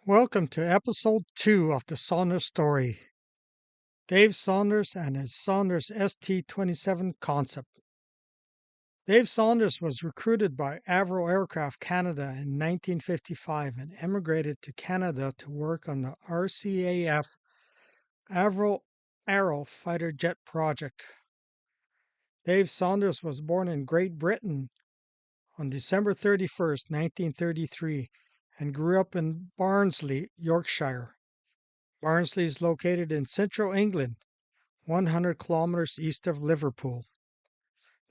Welcome to episode 2 of the Saunders story. Dave Saunders and his Saunders ST-27 concept. Dave Saunders was recruited by Avro Aircraft Canada in 1955 and emigrated to Canada to work on the RCAF Avro Aero fighter jet project. Dave Saunders was born in Great Britain on December 31st, 1933, and grew up in Barnsley, Yorkshire. Barnsley is located in central England, 100 kilometers east of Liverpool.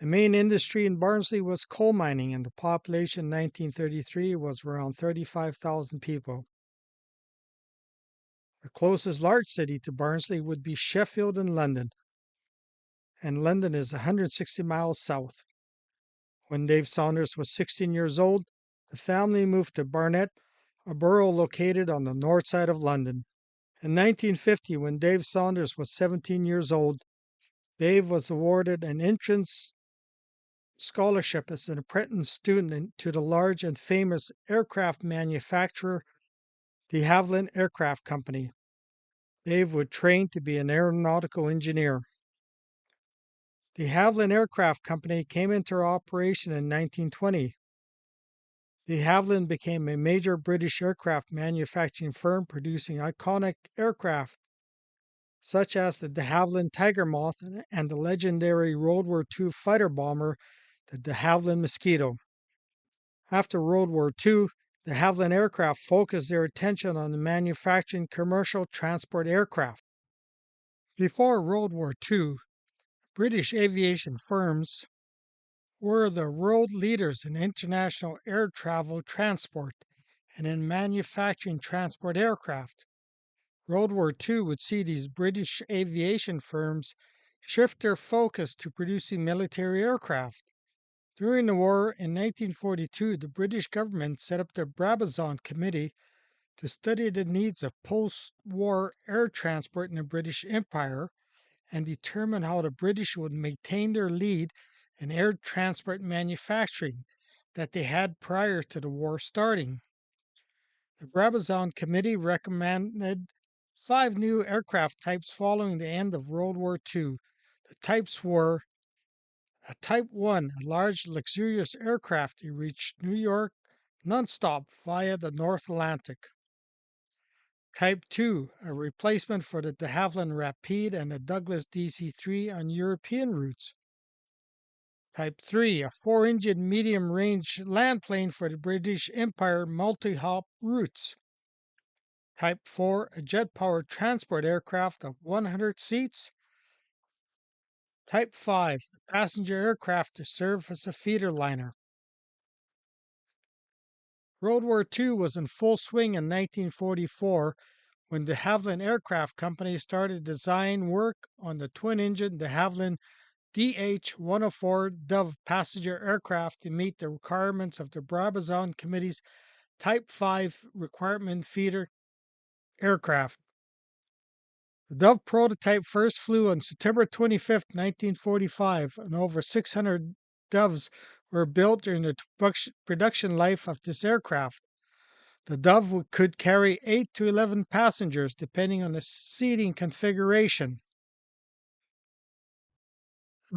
The main industry in Barnsley was coal mining, and the population in 1933 was around 35,000 people. The closest large city to Barnsley would be Sheffield and London is 160 miles south. When Dave Saunders was 16 years old, the family moved to Barnet, a borough located on the north side of London. In 1950, when Dave Saunders was 17 years old, Dave was awarded an entrance scholarship as an apprentice student to the large and famous aircraft manufacturer, de Havilland Aircraft Company. Dave would train to be an aeronautical engineer. De Havilland Aircraft Company came into operation in 1920. De Havilland became a major British aircraft manufacturing firm producing iconic aircraft such as the de Havilland Tiger Moth and the legendary World War II fighter bomber, the de Havilland Mosquito. After World War II, the de Havilland Aircraft focused their attention on the manufacturing commercial transport aircraft. Before World War II, British aviation firms were the world leaders in international air travel transport and in manufacturing transport aircraft. World War II would see these British aviation firms shift their focus to producing military aircraft. During the war in 1942, the British government set up the Brabazon Committee to study the needs of post-war air transport in the British Empire and determine how the British would maintain their lead in air transport manufacturing that they had prior to the war starting. The Brabazon Committee recommended 5 new aircraft types following the end of World War II. The types were a Type 1, a large luxurious aircraft to reach New York nonstop via the North Atlantic. Type 2, a replacement for the de Havilland Rapide and the Douglas DC-3 on European routes. Type 3, a 4-engine medium-range land plane for the British Empire multi-hop routes. Type 4, a jet-powered transport aircraft of 100 seats. Type 5, a passenger aircraft to serve as a feeder liner. World War II was in full swing in 1944 when de Havilland Aircraft Company started design work on the twin-engine de Havilland DH-104 Dove passenger aircraft to meet the requirements of the Brabazon Committee's Type 5 requirement feeder aircraft. The Dove prototype first flew on September 25, 1945, and over 600 Doves were built during the production life of this aircraft. The Dove could carry 8 to 11 passengers depending on the seating configuration.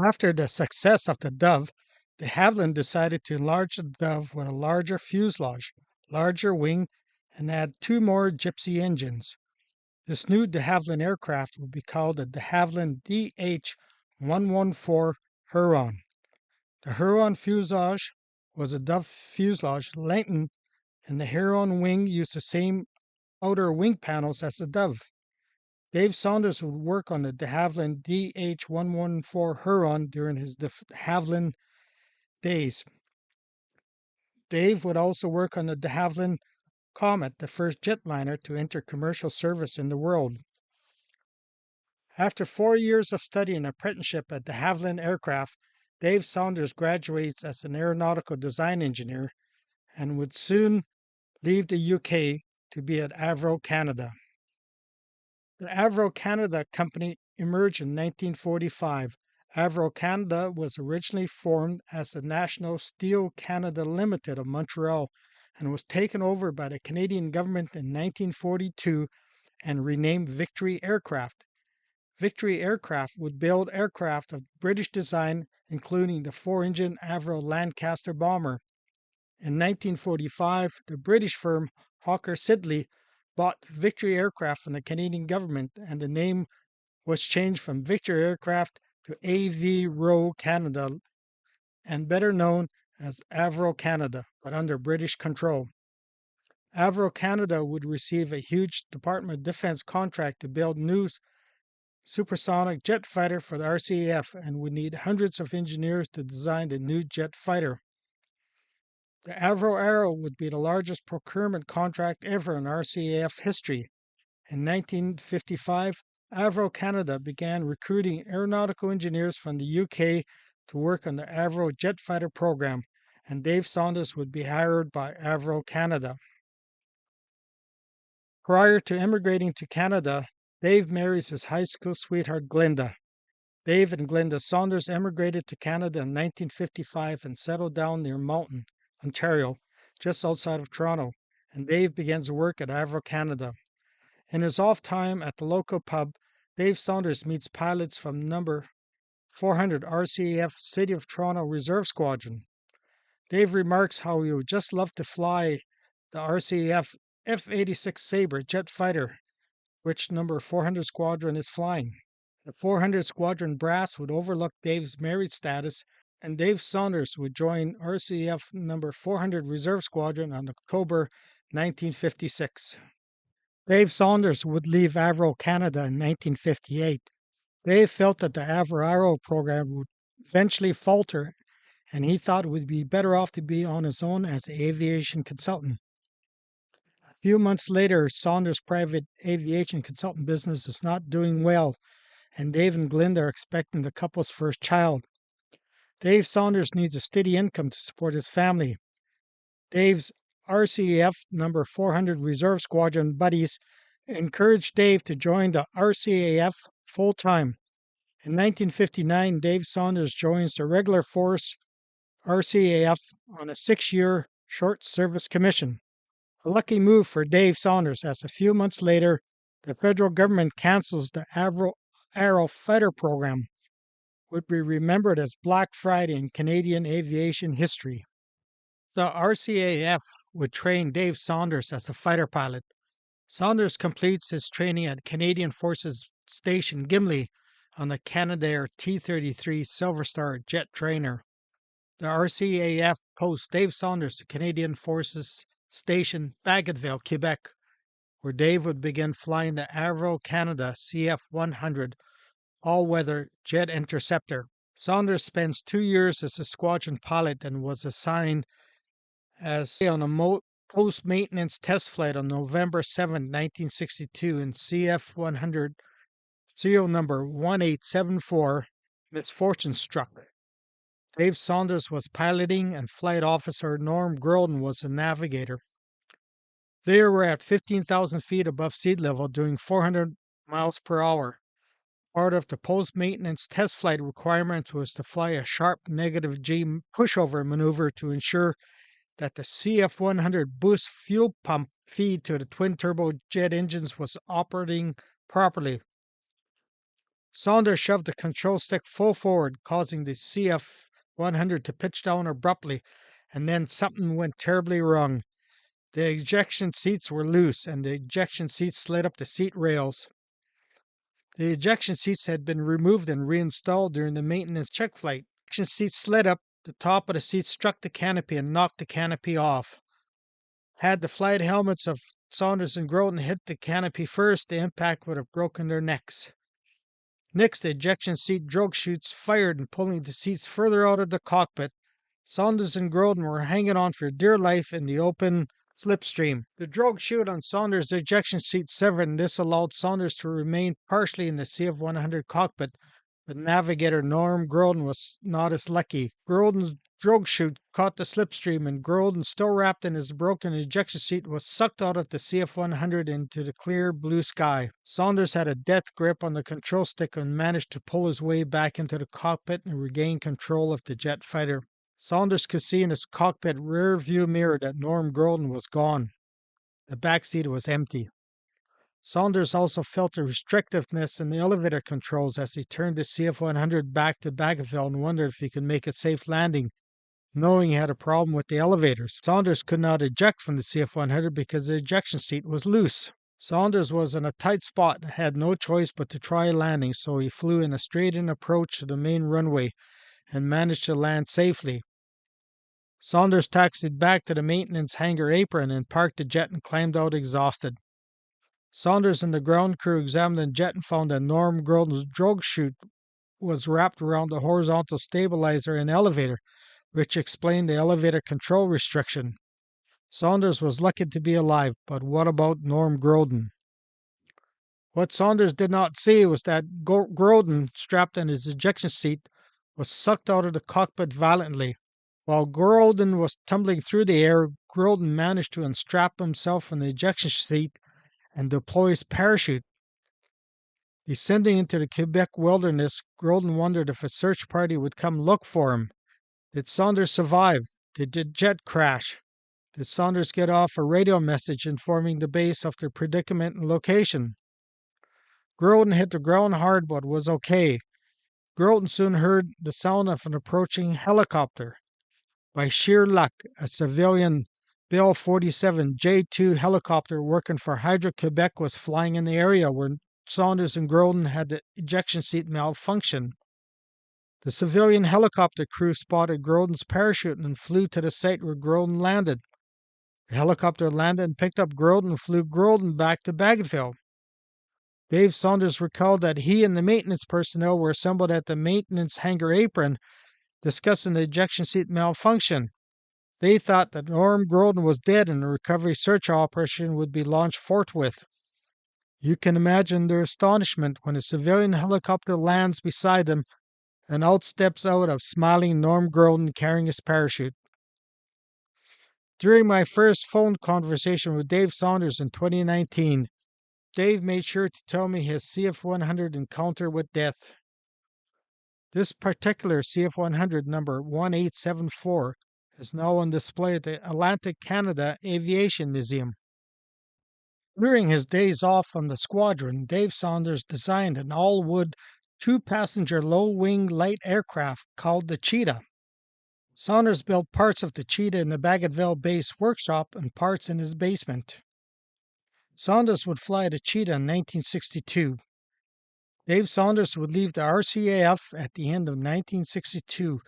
After the success of the Dove, de Havilland decided to enlarge the Dove with a larger fuselage, larger wing, and add 2 more Gypsy engines. This new de Havilland aircraft would be called the de Havilland DH-114 Heron. The Heron fuselage was a Dove fuselage lengthened, and the Heron wing used the same outer wing panels as the Dove. Dave Saunders would work on the de Havilland DH-114 Heron during his de Havilland days. Dave would also work on the de Havilland Comet, the first jetliner to enter commercial service in the world. After 4 years of study and apprenticeship at de Havilland Aircraft, Dave Saunders graduates as an aeronautical design engineer and would soon leave the UK to be at Avro Canada. The Avro Canada company emerged in 1945. Avro Canada was originally formed as the National Steel Canada Limited of Montreal and was taken over by the Canadian government in 1942 and renamed Victory Aircraft. Victory Aircraft would build aircraft of British design, including the 4-engine Avro Lancaster bomber. In 1945, the British firm Hawker Siddeley bought Victory Aircraft from the Canadian government, and the name was changed from Victory Aircraft to Avro Canada, and better known as Avro Canada, but under British control. Avro Canada would receive a huge Department of Defense contract to build new supersonic jet fighter for the RCAF and would need hundreds of engineers to design the new jet fighter. The Avro Arrow would be the largest procurement contract ever in RCAF history. In 1955, Avro Canada began recruiting aeronautical engineers from the UK to work on the Avro jet fighter program, and Dave Saunders would be hired by Avro Canada. Prior to immigrating to Canada, Dave marries his high school sweetheart Glenda. Dave and Glenda Saunders emigrated to Canada in 1955 and settled down near Mountain, Ontario, just outside of Toronto, and Dave begins work at Avro Canada. In his off time at the local pub, Dave Saunders meets pilots from number 400 RCAF City of Toronto Reserve Squadron. Dave remarks how he would just love to fly the RCAF F-86 Sabre jet fighter, which number 400 Squadron is flying. The 400 Squadron brass would overlook Dave's married status, and Dave Saunders would join RCAF number 400 Reserve Squadron on October 1956. Dave Saunders would leave Avro Canada in 1958. Dave felt that the Avro Arrow program would eventually falter, and he thought it would be better off to be on his own as an aviation consultant. A few months later, Saunders' private aviation consultant business is not doing well, and Dave and Glenda are expecting the couple's first child. Dave Saunders needs a steady income to support his family. Dave's RCAF number 400 Reserve Squadron buddies encouraged Dave to join the RCAF full-time. In 1959, Dave Saunders joins the regular force RCAF on a 6-year short service commission. A lucky move for Dave Saunders, as a few months later, the federal government cancels the Avro Arrow fighter program, would be remembered as Black Friday in Canadian aviation history. The RCAF would train Dave Saunders as a fighter pilot. Saunders completes his training at Canadian Forces Station Gimli on the Canadair T-33 Silver Star jet trainer. The RCAF posts Dave Saunders to Canadian Forces Station Bagotville, Quebec, where Dave would begin flying the Avro Canada CF-100 all-weather jet interceptor. Saunders spends 2 years as a squadron pilot and was assigned as on a post-maintenance test flight on November 7, 1962 in CF-100 serial number 1874. Misfortune struck. Dave Saunders was piloting and flight officer Norm Gurlden was the navigator. They were at 15,000 feet above sea level doing 400 miles per hour. Part of the post-maintenance test flight requirement was to fly a sharp negative G pushover maneuver to ensure that the CF-100 boost fuel pump feed to the twin-turbo jet engines was operating properly. Saunders shoved the control stick full forward, causing the CF-100 to pitch down abruptly, and then something went terribly wrong. The ejection seats were loose, and the ejection seats slid up the seat rails. The ejection seats had been removed and reinstalled during the maintenance check flight. The ejection seats slid up, the top of the seat struck the canopy and knocked the canopy off. Had the flight helmets of Saunders and Gurlden hit the canopy first, the impact would have broken their necks. Next, the ejection seat drogue chutes fired and pulling the seats further out of the cockpit. Saunders and Gurlden were hanging on for dear life in the open slipstream. The drogue chute on Saunders' ejection seat severed, and this allowed Saunders to remain partially in the CF-100 cockpit. The navigator Norm Gurlden was not as lucky. Gurlden's drogue chute caught the slipstream, and Gurlden, still wrapped in his broken ejection seat, was sucked out of the CF-100 into the clear blue sky. Saunders had a death grip on the control stick and managed to pull his way back into the cockpit and regain control of the jet fighter. Saunders could see in his cockpit rear view mirror that Norm Groden was gone. The back seat was empty. Saunders also felt the restrictiveness in the elevator controls as he turned the CF-100 back to Bagotville and wondered if he could make a safe landing, knowing he had a problem with the elevators. Saunders could not eject from the CF-100 because the ejection seat was loose. Saunders was in a tight spot and had no choice but to try landing, so he flew in a straight-in approach to the main runway and managed to land safely. Saunders taxied back to the maintenance hangar apron and parked the jet and climbed out exhausted. Saunders and the ground crew examined the jet and found that Norm Groden's drogue chute was wrapped around the horizontal stabilizer and elevator, which explained the elevator control restriction. Saunders was lucky to be alive, but what about Norm Groden? What Saunders did not see was that Groden, strapped in his ejection seat, was sucked out of the cockpit violently. While Groden was tumbling through the air, Groden managed to unstrap himself from the ejection seat and deploy his parachute. Descending into the Quebec wilderness, Groden wondered if a search party would come look for him. Did Saunders survive? Did the jet crash? Did Saunders get off a radio message informing the base of their predicament and location? Groden hit the ground hard but was okay. Groden soon heard the sound of an approaching helicopter. By sheer luck, a civilian Bell 47 J-2 helicopter working for Hydro-Quebec was flying in the area where Saunders and Groden had the ejection seat malfunction. The civilian helicopter crew spotted Groden's parachute and flew to the site where Groden landed. The helicopter landed and picked up Groden and flew Groden back to Bagotville. Dave Saunders recalled that he and the maintenance personnel were assembled at the maintenance hangar apron discussing the ejection seat malfunction. They thought that Norm Groden was dead and a recovery search operation would be launched forthwith. You can imagine their astonishment when a civilian helicopter lands beside them and out steps out a smiling Norm Groden carrying his parachute. During my first phone conversation with Dave Saunders in 2019, Dave made sure to tell me his CF-100 encounter with death. This particular CF-100 number 1874 is now on display at the Atlantic Canada Aviation Museum. During his days off from the squadron, Dave Saunders designed an all-wood, two-passenger low-wing light aircraft called the Cheetah. Saunders built parts of the Cheetah in the Bagotville base workshop and parts in his basement. Saunders would fly the Cheetah in 1962. Dave Saunders would leave the RCAF at the end of 1962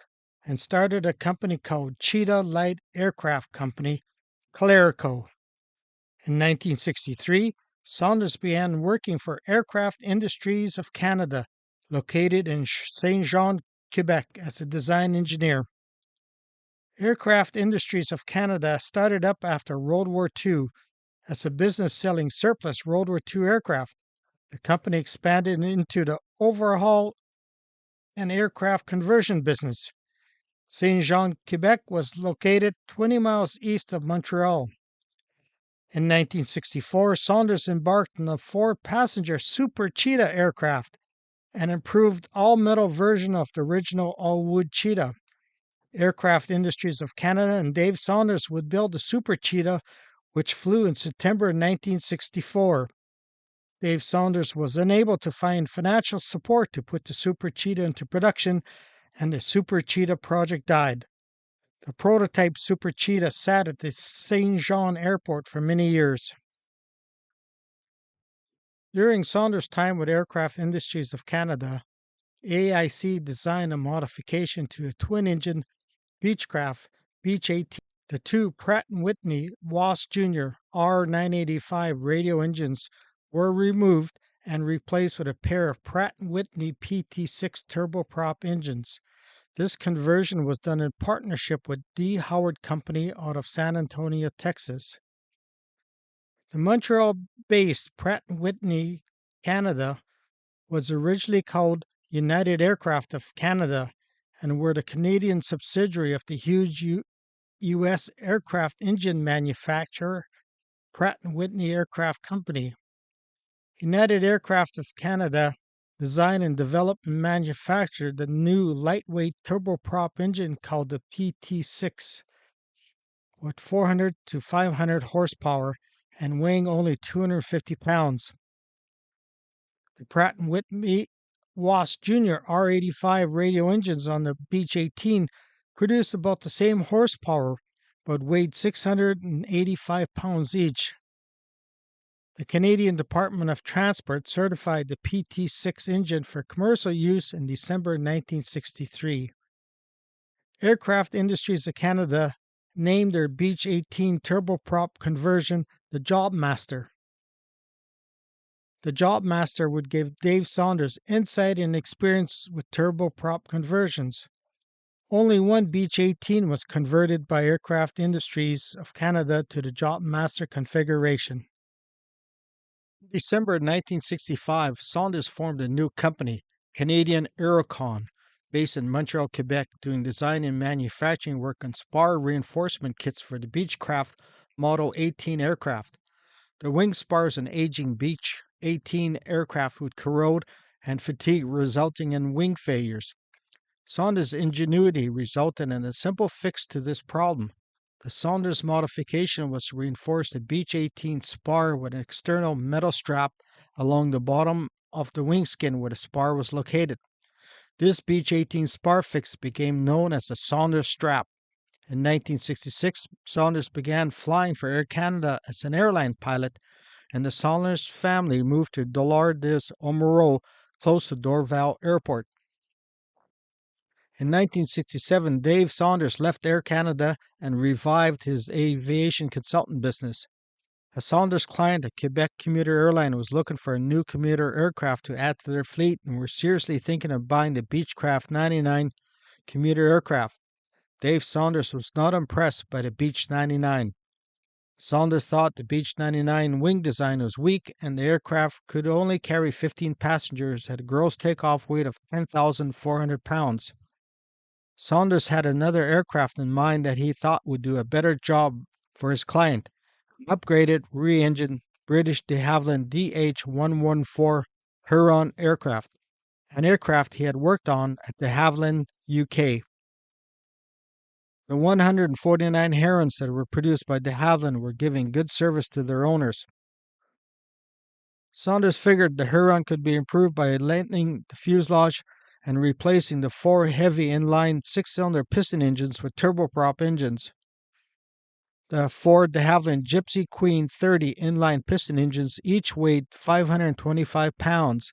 and started a company called Cheetah Light Aircraft Company, Clarico. In 1963, Saunders began working for Aircraft Industries of Canada, located in Saint Jean, Quebec, as a design engineer. Aircraft Industries of Canada started up after World War II as a business selling surplus World War II aircraft. The company expanded into the overhaul and aircraft conversion business. Saint Jean, Quebec was located 20 miles east of Montreal. In 1964, Saunders embarked on a 4-passenger Super Cheetah aircraft, an improved all-metal version of the original all-wood Cheetah. Aircraft Industries of Canada and Dave Saunders would build the Super Cheetah, which flew in September 1964. Dave Saunders was unable to find financial support to put the Super Cheetah into production, and the Super Cheetah project died. The prototype Super Cheetah sat at the Saint Jean Airport for many years. During Saunders' time with Aircraft Industries of Canada, AIC designed a modification to a twin-engine Beechcraft Beech 18. The two Pratt & Whitney Wasp Jr. R985 radio engines were removed and replaced with a pair of Pratt & Whitney PT6 turboprop engines. This conversion was done in partnership with D. Howard Company out of San Antonio, Texas. The Montreal-based Pratt & Whitney Canada was originally called United Aircraft of Canada and were the Canadian subsidiary of the huge U.S. aircraft engine manufacturer Pratt & Whitney Aircraft Company. United Aircraft of Canada designed and developed and manufactured the new lightweight turboprop engine called the PT6 with 400 to 500 horsepower and weighing only 250 pounds. The Pratt & Whitney Wass Jr. R85 radial engines on the Beech 18 produced about the same horsepower but weighed 685 pounds each. The Canadian Department of Transport certified the PT6 engine for commercial use in December 1963. Aircraft Industries of Canada named their Beech 18 turboprop conversion the Jobmaster. The Jobmaster would give Dave Saunders insight and experience with turboprop conversions. Only one Beech 18 was converted by Aircraft Industries of Canada to the Jobmaster configuration. In December 1965, Saunders formed a new company, Canadian Heron, based in Montreal, Quebec, doing design and manufacturing work on spar reinforcement kits for the Beechcraft Model 18 aircraft. The wing spars in aging Beech 18 aircraft would corrode and fatigue, resulting in wing failures. Saunders' ingenuity resulted in a simple fix to this problem. The Saunders modification was to reinforce the Beech 18 spar with an external metal strap along the bottom of the wing skin where the spar was located. This Beech 18 spar fix became known as the Saunders strap. In 1966, Saunders began flying for Air Canada as an airline pilot, and the Saunders family moved to Dollard-des-Ormeaux, close to Dorval Airport. In 1967, Dave Saunders left Air Canada and revived his aviation consultant business. A Saunders client at Quebec Commuter Airline was looking for a new commuter aircraft to add to their fleet and were seriously thinking of buying the Beechcraft 99 commuter aircraft. Dave Saunders was not impressed by the Beech 99. Saunders thought the Beech 99 wing design was weak and the aircraft could only carry 15 passengers at a gross takeoff weight of 10,400 pounds. Saunders had another aircraft in mind that he thought would do a better job for his client, an upgraded, re-engined British de Havilland DH-114 Heron aircraft, an aircraft he had worked on at de Havilland, UK. The 149 Herons that were produced by de Havilland were giving good service to their owners. Saunders figured the Heron could be improved by lengthening the fuselage and replacing the four heavy inline six-cylinder piston engines with turboprop engines. The Ford de Havilland Gypsy Queen 30 inline piston engines each weighed 525 pounds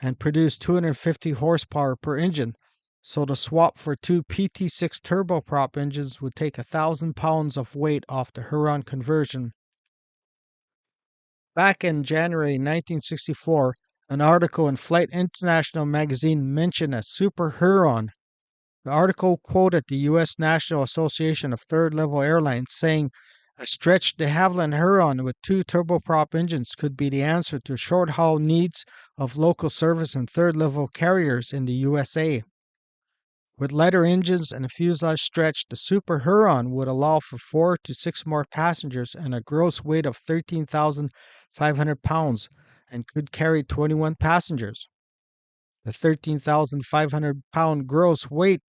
and produced 250 horsepower per engine, so the swap for two PT6 turboprop engines would take 1,000 pounds of weight off the Heron conversion. Back in January 1964, an article in Flight International magazine mentioned a Super Heron. The article quoted the U.S. National Association of Third-Level Airlines saying, "A stretched de Havilland Heron with two turboprop engines could be the answer to short-haul needs of local service and third-level carriers in the USA." With lighter engines and a fuselage stretch, the Super Heron would allow for 4 to 6 more passengers and a gross weight of 13,500 pounds and could carry 21 passengers. The 13,500 pound gross weight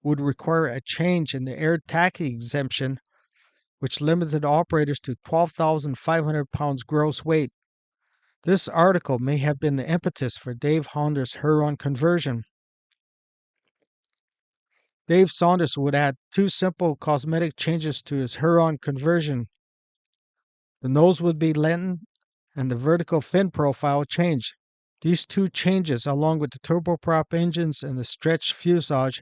would require a change in the air taxi exemption, which limited operators to 12,500 pounds gross weight. This article may have been the impetus for Dave Saunders' Heron conversion. Dave Saunders would add two simple cosmetic changes to his Heron conversion. The nose would be lengthened and the vertical fin profile changed. These two changes, along with the turboprop engines and the stretched fuselage,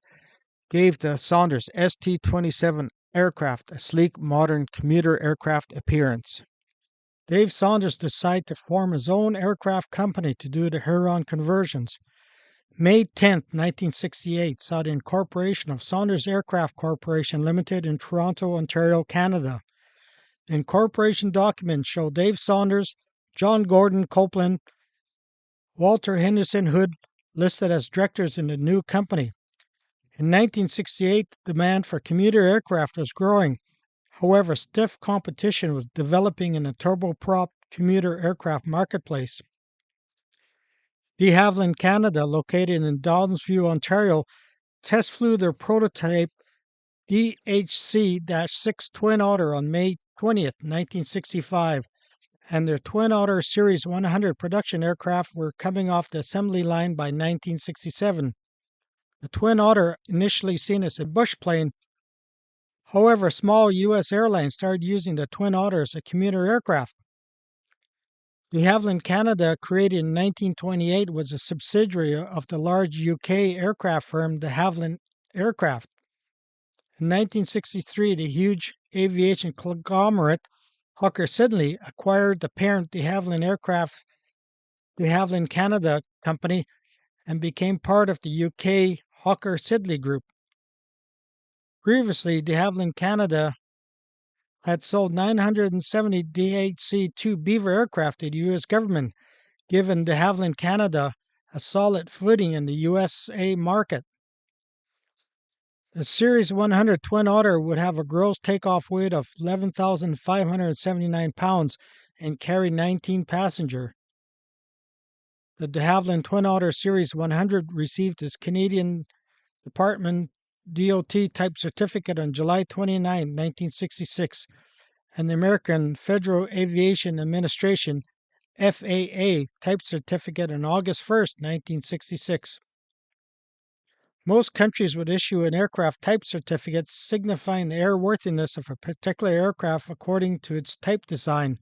gave the Saunders ST-27 aircraft a sleek, modern commuter aircraft appearance. Dave Saunders decided to form his own aircraft company to do the Heron conversions. May 10, 1968 saw the incorporation of Saunders Aircraft Corporation Limited in Toronto, Ontario, Canada. The incorporation documents show Dave Saunders, John Gordon Copeland, Walter Henderson Hood listed as directors in the new company. In 1968, demand for commuter aircraft was growing. However, stiff competition was developing in the turboprop commuter aircraft marketplace. De Havilland Canada, located in Downsview, Ontario, test flew their prototype DHC-6 Twin Otter on May 20th, 1965, and their Twin Otter Series 100 production aircraft were coming off the assembly line by 1967. The Twin Otter, initially seen as a bush plane, however, small U.S. airlines started using the Twin Otter as a commuter aircraft. De Havilland Canada, created in 1928, was a subsidiary of the large UK aircraft firm De Havilland Aircraft. In 1963, the huge aviation conglomerate Hawker Siddeley acquired the parent De Havilland Aircraft De Havilland Canada company and became part of the UK Hawker Siddeley Group. Previously, De Havilland Canada had sold 970 DHC-2 Beaver aircraft to the U.S. government, giving De Havilland Canada a solid footing in the USA market. The Series 100 Twin Otter would have a gross takeoff weight of 11,579 pounds and carry 19 passengers. The De Havilland Twin Otter Series 100 received its Canadian Department DOT type certificate on July 29, 1966, and the American Federal Aviation Administration FAA type certificate on August 1, 1966. Most countries would issue an aircraft type certificate signifying the airworthiness of a particular aircraft according to its type design.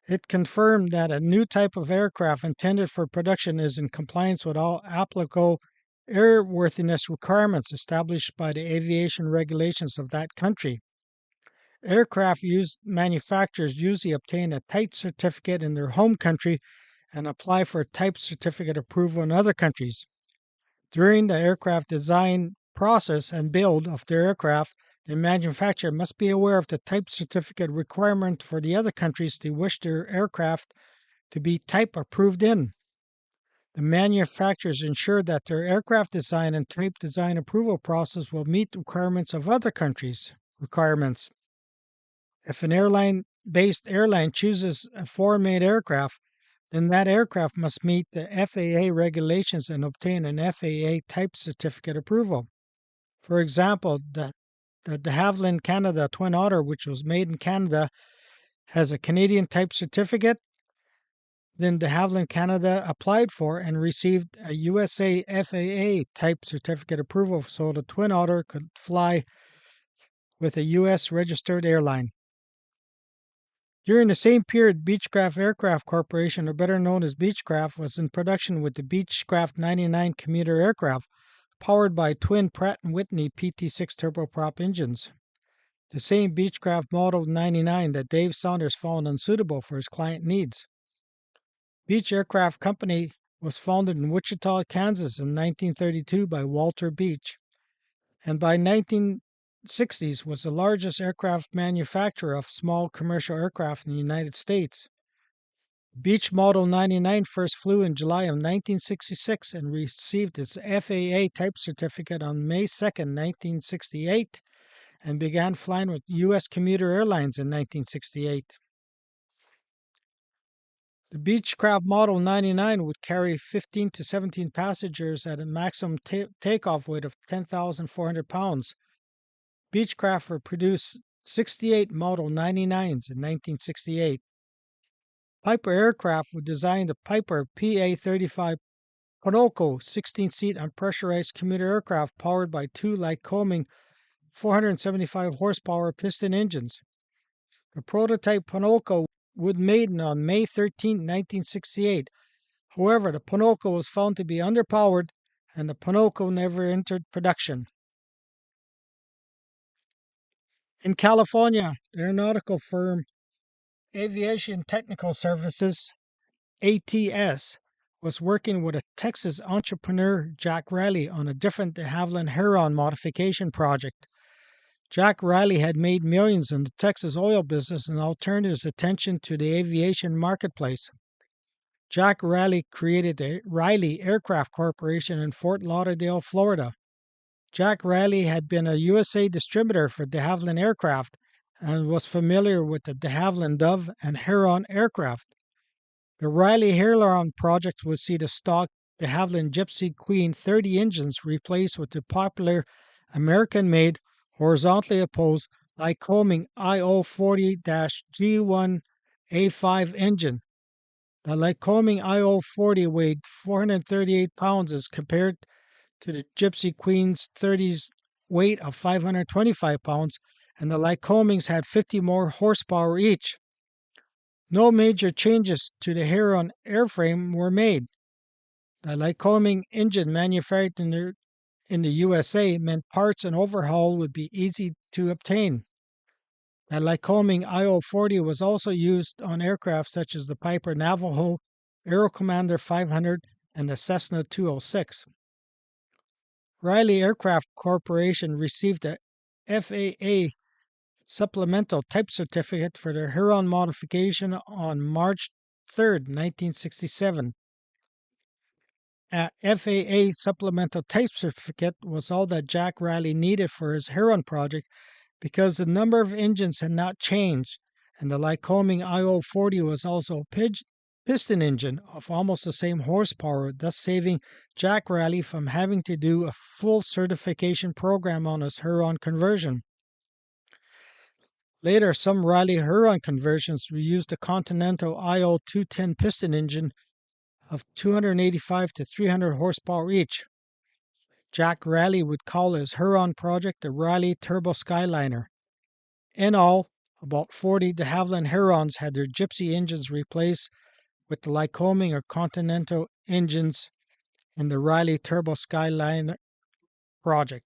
It confirmed that a new type of aircraft intended for production is in compliance with all applicable airworthiness requirements established by the aviation regulations of that country. Aircraft manufacturers usually obtain a type certificate in their home country and apply for type certificate approval in other countries. During the aircraft design process and build of their aircraft, the manufacturer must be aware of the type certificate requirement for the other countries they wish their aircraft to be type approved in. The manufacturers ensure that their aircraft design and type design approval process will meet the requirements of other countries' requirements. If an airline-based airline chooses a foreign-made aircraft, then that aircraft must meet the FAA regulations and obtain an FAA type certificate approval. For example, the De Havilland Canada Twin Otter, which was made in Canada, has a Canadian type certificate. Then De Havilland Canada applied for and received a USA FAA type certificate approval so the Twin Otter could fly with a U.S. registered airline. During the same period, Beechcraft Aircraft Corporation, or better known as Beechcraft, was in production with the Beechcraft 99 commuter aircraft, powered by twin Pratt & Whitney PT6 turboprop engines. The same Beechcraft Model 99 that Dave Saunders found unsuitable for his client needs. Beech Aircraft Company was founded in Wichita, Kansas in 1932 by Walter Beech, and by 1960s was the largest aircraft manufacturer of small commercial aircraft in the United States. Beech Model 99 first flew in July of 1966 and received its FAA type certificate on May 2, 1968, and began flying with U.S. Commuter Airlines in 1968. The Beechcraft Model 99 would carry 15 to 17 passengers at a maximum takeoff weight of 10,400 pounds. Beechcraft would produce 68 Model 99s in 1968. Piper Aircraft would design the Piper PA-35 Ponoco 16-seat unpressurized commuter aircraft powered by two Lycoming 475 horsepower piston engines. The prototype Ponoco would maiden on May 13, 1968. However, the Ponoco was found to be underpowered and the Ponoco never entered production. In California, the aeronautical firm Aviation Technical Services, ATS, was working with a Texas entrepreneur, Jack Riley, on a different de Havilland Heron modification project. Jack Riley had made millions in the Texas oil business and now turned his attention to the aviation marketplace. Jack Riley created the Riley Aircraft Corporation in Fort Lauderdale, Florida. Jack Riley had been a USA distributor for de Havilland Aircraft and was familiar with the de Havilland Dove and Heron aircraft. The Riley Heron project would see the stock de Havilland Gypsy Queen 30 engines replaced with the popular American-made, horizontally opposed Lycoming IO40-G1A5 engine. The Lycoming IO40 weighed 438 pounds as compared to the Gypsy Queen's 30's weight of 525 pounds, and the Lycomings had 50 more horsepower each. No major changes to the Heron airframe were made. The Lycoming engine manufactured in the USA meant parts and overhaul would be easy to obtain. The Lycoming IO40 was also used on aircraft such as the Piper Navajo, Aero Commander 500, and the Cessna 206. Riley Aircraft Corporation received a FAA supplemental type certificate for their Heron modification on March 3, 1967. A FAA supplemental type certificate was all that Jack Riley needed for his Heron project because the number of engines had not changed, and the Lycoming IO40 was also a piston engine of almost the same horsepower, thus saving Jack Riley from having to do a full certification program on his Heron conversion. Later, some Riley Heron conversions reused the Continental IO210 piston engine of 285 to 300 horsepower each. Jack Riley would call his Heron project the Riley Turbo Skyliner. In all, about 40 de Havilland Herons had their Gypsy engines replaced with the Lycoming or Continental engines in the Riley Turbo Skyliner project.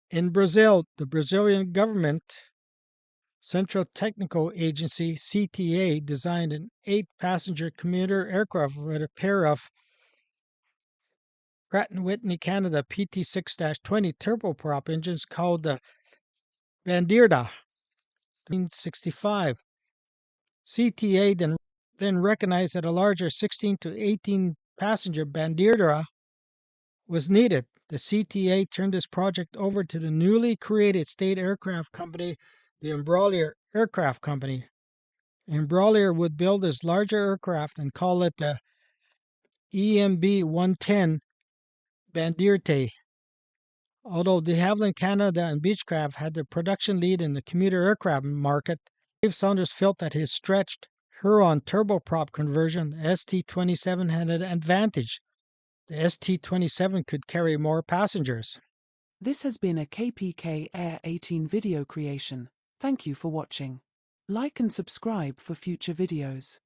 In Brazil, the Brazilian government Central Technical Agency CTA designed an 8-passenger commuter aircraft with a pair of Pratt & Whitney Canada PT6-20 turboprop engines called the Bandeira 1965. CTA then recognized that a larger 16 to 18 passenger Bandeira was needed. The CTA turned this project over to the newly created state aircraft company, the Embraer Aircraft Company. Embraer would build this larger aircraft and call it the EMB 110 Bandeirte. Although de Havilland Canada and Beechcraft had the production lead in the commuter aircraft market, Dave Saunders felt that his stretched Heron turboprop conversion, the ST-27, had an advantage. The ST-27 could carry more passengers. This has been a KPK Air 18 video creation. Thank you for watching. Like and subscribe for future videos.